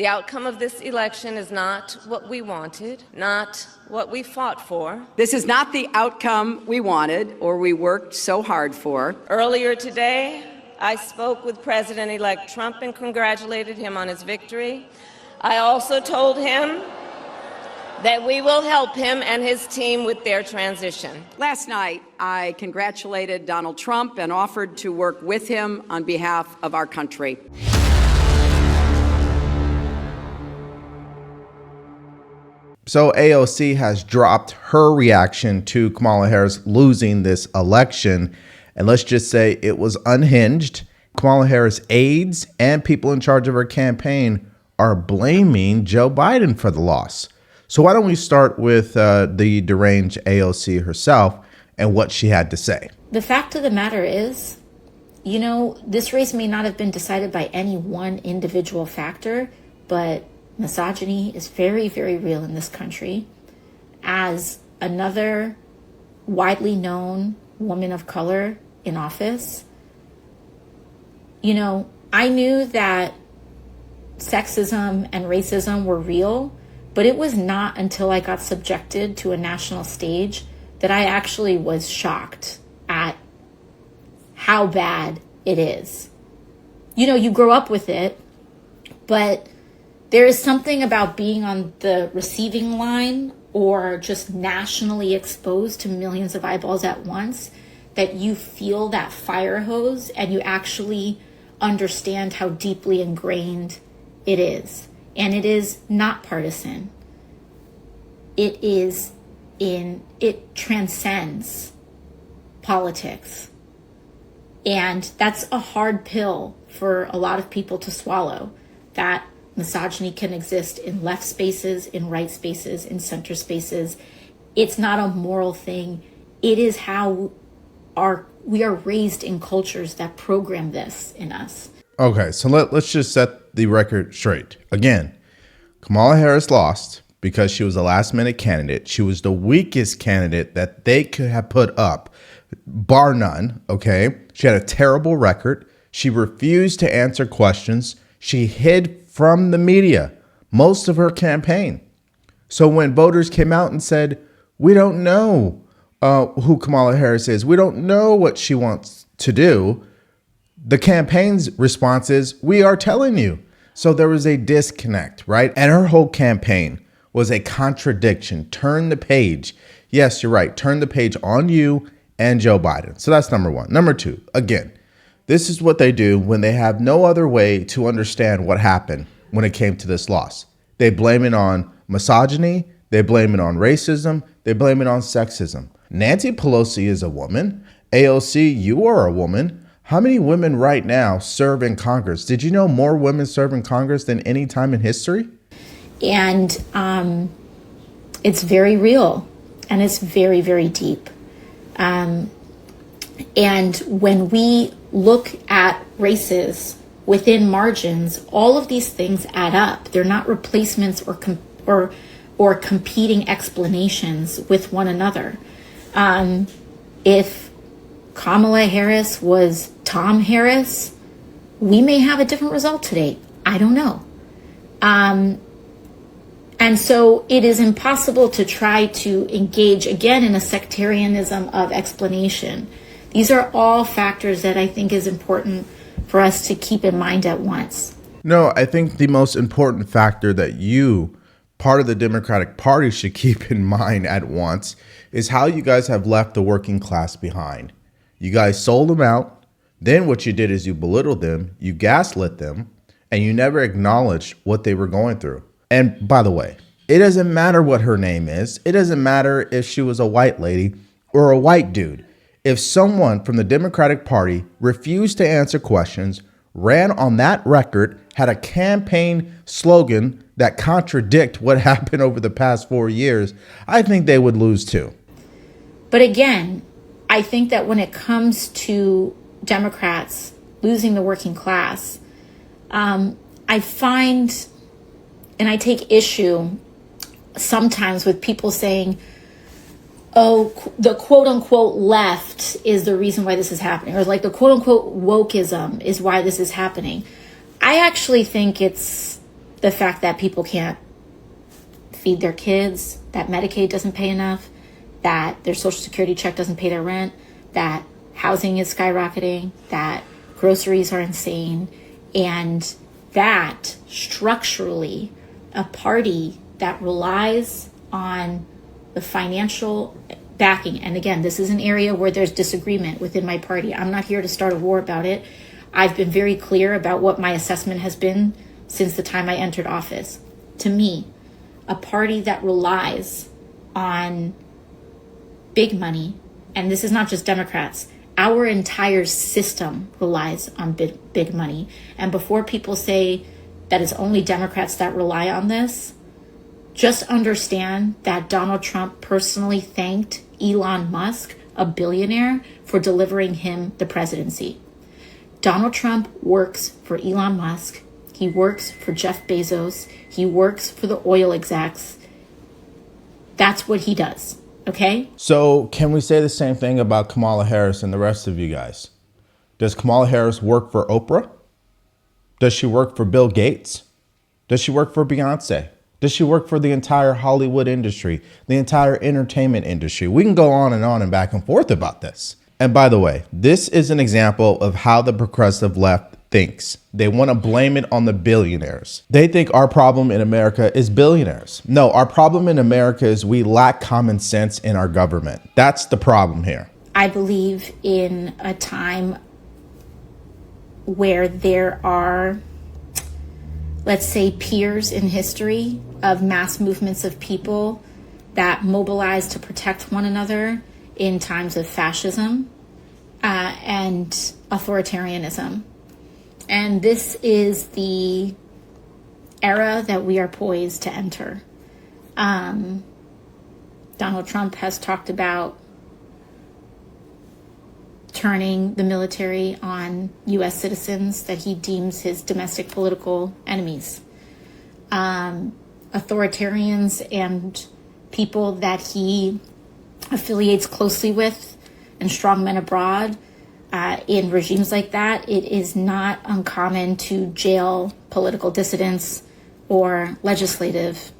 The outcome of this election is not what we wanted, not what we fought for. This is not the outcome we wanted or we worked so hard for. Earlier today, I spoke with President-elect Trump and congratulated him on his victory. I also told him that we will help him and his team with their transition. Last night, I congratulated Donald Trump and offered to work with him on behalf of our country. So AOC has dropped her reaction to Kamala Harris losing this election. And let's just say it was unhinged. Kamala Harris aides and people in charge of her campaign are blaming Joe Biden for the loss. So why don't we start with the deranged AOC herself and what she had to say. The fact of the matter is, this race may not have been decided by any one individual factor, but misogyny is very, very real in this country. As another widely known woman of color in office, I knew that sexism and racism were real, but it was not until I got subjected to a national stage that I actually was shocked at how bad it is. You grow up with it, but there is something about being on the receiving line or just nationally exposed to millions of eyeballs at once that you feel that fire hose and you actually understand how deeply ingrained it is. And it is not partisan. It transcends politics. And that's a hard pill for a lot of people to swallow, that misogyny can exist in left spaces, in right spaces, in center spaces. It's not a moral thing. It is how we are raised in cultures that program this in us. Okay, so let's just set the record straight. Again, Kamala Harris lost because she was a last-minute candidate. She was the weakest candidate that they could have put up, bar none, okay? She had a terrible record. She refused to answer questions. She hid from the media most of her campaign. So when voters came out and said, we don't know who Kamala Harris is, we don't know what she wants to do, the campaign's response is, we are telling you. So there was a disconnect, right? And her whole campaign was a contradiction. Turn the page. Yes, you're right. Turn the page on you and Joe Biden. So that's number one. Number two, again, this is what they do when they have no other way to understand what happened when it came to this loss. They blame it on misogyny. They blame it on racism. They blame it on sexism. Nancy Pelosi is a woman. AOC, you are a woman. How many women right now serve in Congress? Did you know more women serve in Congress than any time in history? And it's very real and it's very, very deep. And when we look at races within margins, all of these things add up. They're not replacements or competing explanations with one another. If Kamala Harris was Tom Harris, we may have a different result today. I don't know. And so it is impossible to try to engage again in a sectarianism of explanation. These are all factors that I think is important for us to keep in mind at once. No, I think the most important factor that you, part of the Democratic Party, should keep in mind at once is how you guys have left the working class behind. You guys sold them out. Then what you did is you belittled them, you gaslit them, and you never acknowledged what they were going through. And by the way, it doesn't matter what her name is. It doesn't matter if she was a white lady or a white dude. If someone from the Democratic Party refused to answer questions, ran on that record, had a campaign slogan that contradict what happened over the past 4 years, I think they would lose too. But again, I think that when it comes to Democrats losing the working class, I find and I take issue sometimes with people saying, oh, the quote unquote left is the reason why this is happening, or like the quote unquote wokeism is why this is happening. I actually think it's the fact that people can't feed their kids, that Medicaid doesn't pay enough, that their Social Security check doesn't pay their rent, that housing is skyrocketing, that groceries are insane, and that structurally a party that relies on the financial backing, and again, this is an area where there's disagreement within my party. I'm not here to start a war about it. I've been very clear about what my assessment has been since the time I entered office. To me, a party that relies on big money, and this is not just Democrats, our entire system relies on big money. And before people say that it's only Democrats that rely on this, just understand that Donald Trump personally thanked Elon Musk, a billionaire, for delivering him the presidency. Donald Trump works for Elon Musk. He works for Jeff Bezos. He works for the oil execs. That's what he does. Okay? So can we say the same thing about Kamala Harris and the rest of you guys? Does Kamala Harris work for Oprah? Does she work for Bill Gates? Does she work for Beyonce? Does she work for the entire Hollywood industry, the entire entertainment industry? We can go on and back and forth about this. And by the way, this is an example of how the progressive left thinks. They want to blame it on the billionaires. They think our problem in America is billionaires. No, our problem in America is we lack common sense in our government. That's the problem here. I believe in a time where there are, let's say, peers in history of mass movements of people that mobilize to protect one another in times of fascism and authoritarianism. And this is the era that we are poised to enter. Donald Trump has talked about turning the military on U.S. citizens that he deems his domestic political enemies. Authoritarians and people that he affiliates closely with and strongmen abroad, in regimes like that, it is not uncommon to jail political dissidents or legislative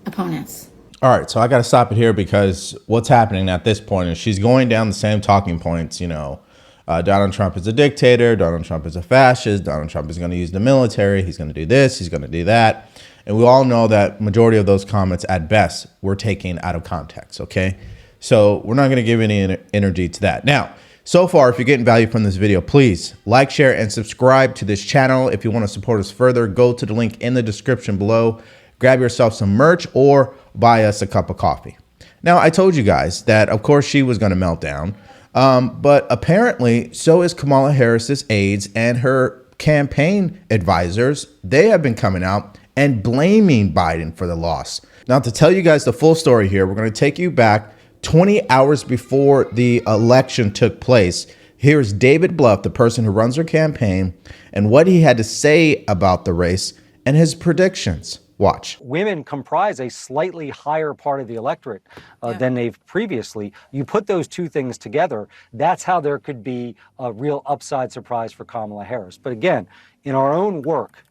opponents. All right, so I got to stop it here because what's happening at this point is she's going down the same talking points, Donald Trump is a dictator, Donald Trump is a fascist, Donald Trump is going to use the military, he's going to do this, he's going to do that. And we all know that majority of those comments at best were taken out of context, okay? So we're not going to give any energy to that. Now, so far, if you're getting value from this video, please like, share, and subscribe to this channel. If you want to support us further, go to the link in the description below, grab yourself some merch, or buy us a cup of coffee. Now, I told you guys that, of course, she was going to melt down, but apparently so is Kamala Harris's aides and her campaign advisors. They have been coming out and blaming Biden for the loss. Now, to tell you guys the full story here, we're going to take you back 20 hours before the election took place. Here's David Bluff, the person who runs her campaign, and what he had to say about the race and his predictions. Watch. Women comprise a slightly higher part of the electorate than they've previously. You put those two things together, that's how there could be a real upside surprise for Kamala Harris. But again, in our own work,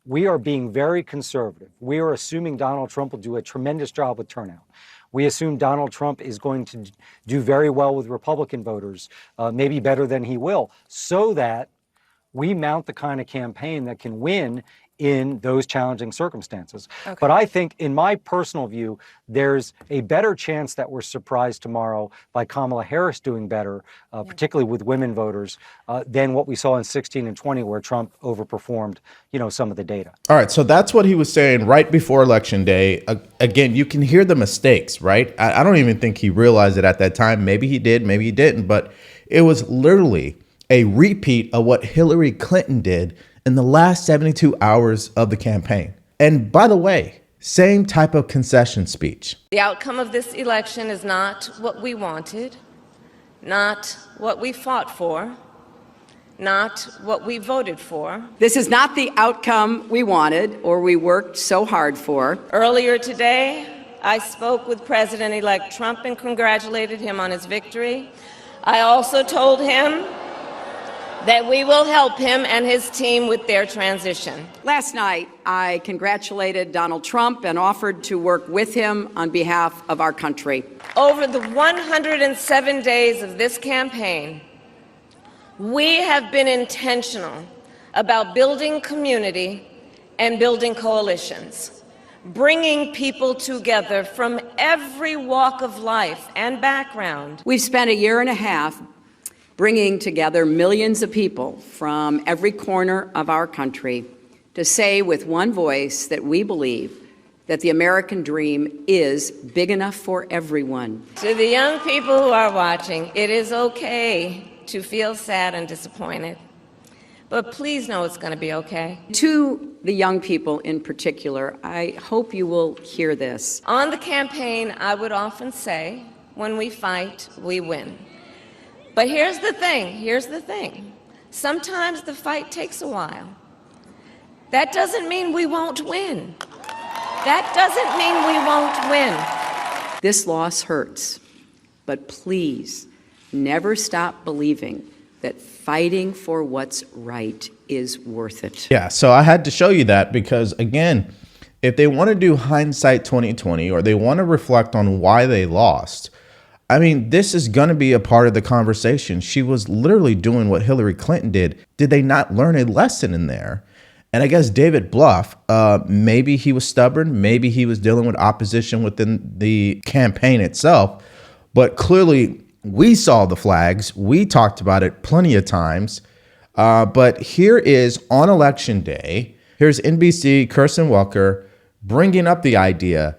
we are being very conservative. We are assuming Donald Trump will do a tremendous job with turnout. We assume Donald Trump is going to do very well with Republican voters, maybe better than he will, so that we mount the kind of campaign that can win in those challenging circumstances. Okay. But I think, in my personal view, there's a better chance that we're surprised tomorrow by Kamala Harris doing better, particularly with women voters, than what we saw in 16 and 20, where Trump overperformed, some of the data. All right, so that's what he was saying right before Election Day. Again, you can hear the mistakes, right? I don't even think he realized it at that time. Maybe he did, maybe he didn't, but it was literally a repeat of what Hillary Clinton did in the last 72 hours of the campaign. And by the way, same type of concession speech. The outcome of this election is not what we wanted, not what we fought for, not what we voted for. This is not the outcome we wanted or we worked so hard for. Earlier today, I spoke with President-elect Trump and congratulated him on his victory. I also told him that we will help him and his team with their transition. Last night, I congratulated Donald Trump and offered to work with him on behalf of our country. Over the 107 days of this campaign, we have been intentional about building community and building coalitions, bringing people together from every walk of life and background. We've spent a year and a half bringing together millions of people from every corner of our country to say with one voice that we believe that the American dream is big enough for everyone. To the young people who are watching, it is okay to feel sad and disappointed, but please know it's going to be okay. To the young people in particular, I hope you will hear this. On the campaign, I would often say, when we fight, we win. But here's the thing. Sometimes the fight takes a while. That doesn't mean we won't win. This loss hurts, but please never stop believing that fighting for what's right is worth it. Yeah, so I had to show you that because, again, if they want to do hindsight 2020 or they want to reflect on why they lost, I mean, this is going to be a part of the conversation. She was literally doing what Hillary Clinton did. Did they not learn a lesson in there? And I guess David Bluff, maybe he was stubborn. Maybe he was dealing with opposition within the campaign itself. But clearly, we saw the flags. We talked about it plenty of times. But here is on Election Day, here's NBC, Kirsten Welker, bringing up the idea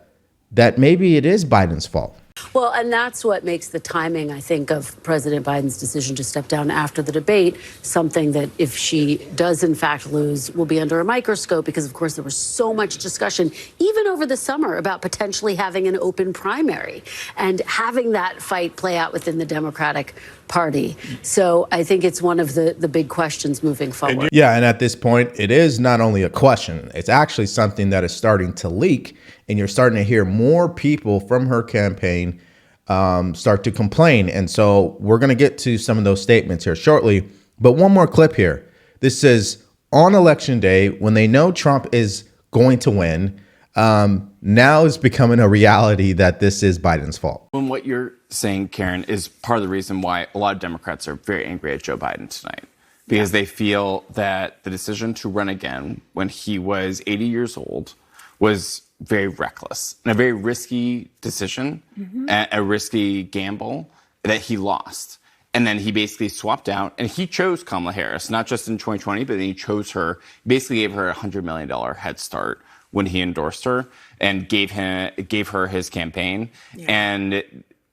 that maybe it is Biden's fault. Well, and that's what makes the timing, I think, of President Biden's decision to step down after the debate something that, if she does in fact lose, will be under a microscope because, of course, there was so much discussion, even over the summer, about potentially having an open primary and having that fight play out within the Democratic Party. So I think it's one of the big questions moving forward. Yeah, and at this point, it is not only a question, it's actually something that is starting to leak, and you're starting to hear more people from her campaign start to complain. And so we're going to get to some of those statements here shortly. But one more clip here. This says, on Election Day, when they know Trump is going to win, now it's becoming a reality that this is Biden's fault. And what you're saying, Karen, is part of the reason why a lot of Democrats are very angry at Joe Biden tonight, because they feel that the decision to run again when he was 80 years old was very reckless and a very risky decision, a risky gamble that he lost. And then he basically swapped out, and he chose Kamala Harris, not just in 2020, but then he chose her, basically gave her a $100 million head start when he endorsed her and gave her his campaign. Yeah. And,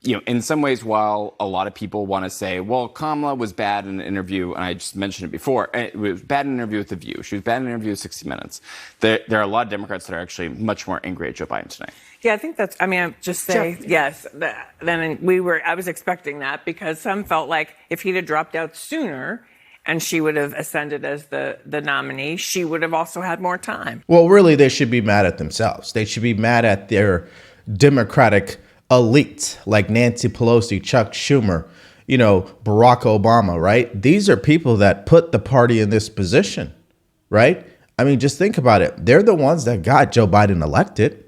you know, in some ways, while a lot of people want to say, well, Kamala was bad in an interview, and I just mentioned it before, it was bad in an interview with The View. She was bad in an interview with 60 Minutes. There are a lot of Democrats that are actually much more angry at Joe Biden tonight. Yeah, I think that's, I mean, I'd just say, yes, then I was expecting that, because some felt like if he'd have dropped out sooner and she would have ascended as the nominee, she would have also had more time. Well, really, they should be mad at themselves. They should be mad at their Democratic elite, like Nancy Pelosi, Chuck Schumer, you know, Barack Obama, right? These are people that put the party in this position, right? I mean, just think about it. They're the ones that got Joe Biden elected.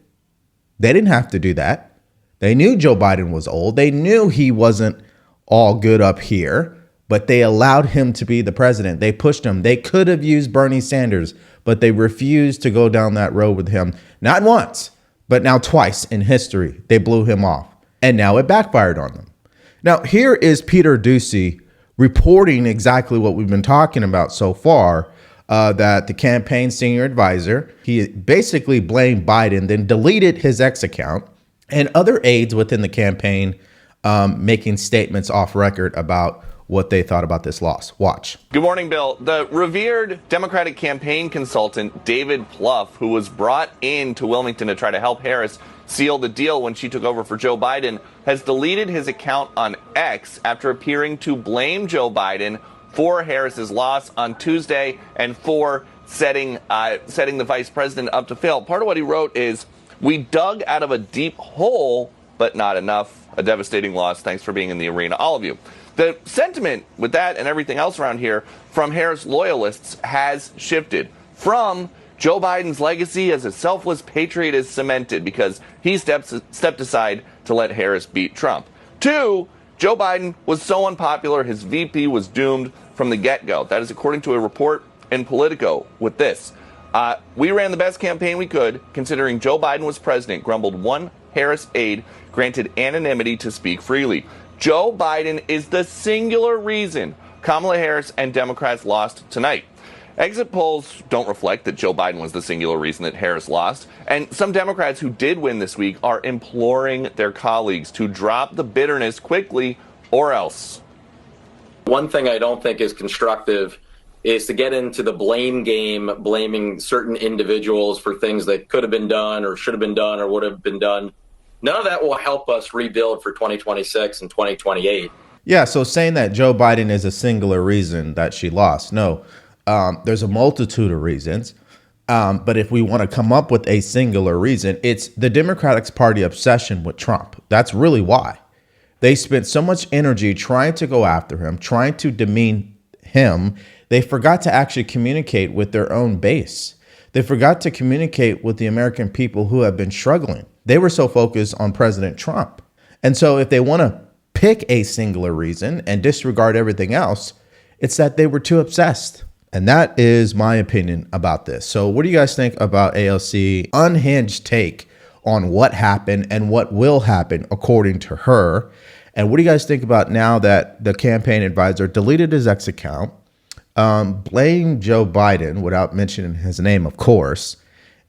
They didn't have to do that. They knew Joe Biden was old. They knew he wasn't all good up here, but they allowed him to be the president. They pushed him. They could have used Bernie Sanders, but they refused to go down that road with him. Not once, but now twice in history. They blew him off, and now it backfired on them. Now, here is Peter Doocy reporting exactly what we've been talking about so far, that the campaign senior advisor, he basically blamed Biden, then deleted his X account, and other aides within the campaign making statements off record about what they thought about this loss. Watch. Good morning, Bill. The revered Democratic campaign consultant, David Plouffe, who was brought in to Wilmington to try to help Harris seal the deal when she took over for Joe Biden, has deleted his account on X after appearing to blame Joe Biden for Harris's loss on Tuesday and for setting the vice president up to fail. Part of what he wrote is, "We dug out of a deep hole, but not enough. A devastating loss. Thanks for being in the arena, all of you." The sentiment with that and everything else around here from Harris loyalists has shifted from Joe Biden's legacy as a selfless patriot is cemented because he stepped aside to let Harris beat Trump, to Joe Biden was so unpopular his VP was doomed from the get-go. That is according to a report in Politico with this. We ran the best campaign we could, considering Joe Biden was president, grumbled one Harris aide granted anonymity to speak freely. Joe Biden is the singular reason Kamala Harris and Democrats lost tonight. Exit polls don't reflect that Joe Biden was the singular reason that Harris lost, and some Democrats who did win this week are imploring their colleagues to drop the bitterness quickly or else. One thing I don't think is constructive is to get into the blame game, blaming certain individuals for things that could have been done or should have been done or would have been done. None of that will help us rebuild for 2026 and 2028. Yeah, so saying that Joe Biden is a singular reason that she lost, no. There's a multitude of reasons. But if we want to come up with a singular reason, it's the Democratic Party obsession with Trump. That's really why. They spent so much energy trying to go after him, trying to demean him. They forgot to actually communicate with their own base. They forgot to communicate with the American people who have been struggling. They were so focused on President Trump. And so if they want to pick a singular reason and disregard everything else, it's that they were too obsessed. And that is my opinion about this. So what do you guys think about AOC unhinged take on what happened and what will happen according to her? And what do you guys think about now that the campaign advisor deleted his ex account, blamed Joe Biden without mentioning his name, of course,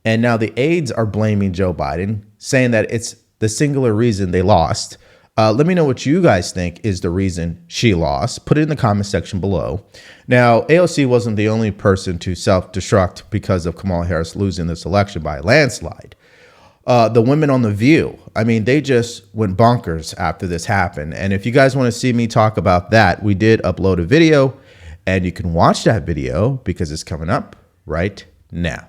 and now the aides are blaming Joe Biden, saying that it's the singular reason they lost? Let me know what you guys think is the reason she lost. Put it in the comment section below. Now, AOC wasn't the only person to self-destruct because of Kamala Harris losing this election by a landslide. The women on The View, I mean, they just went bonkers after this happened. And if you guys want to see me talk about that, we did upload a video, and you can watch that video because it's coming up right now.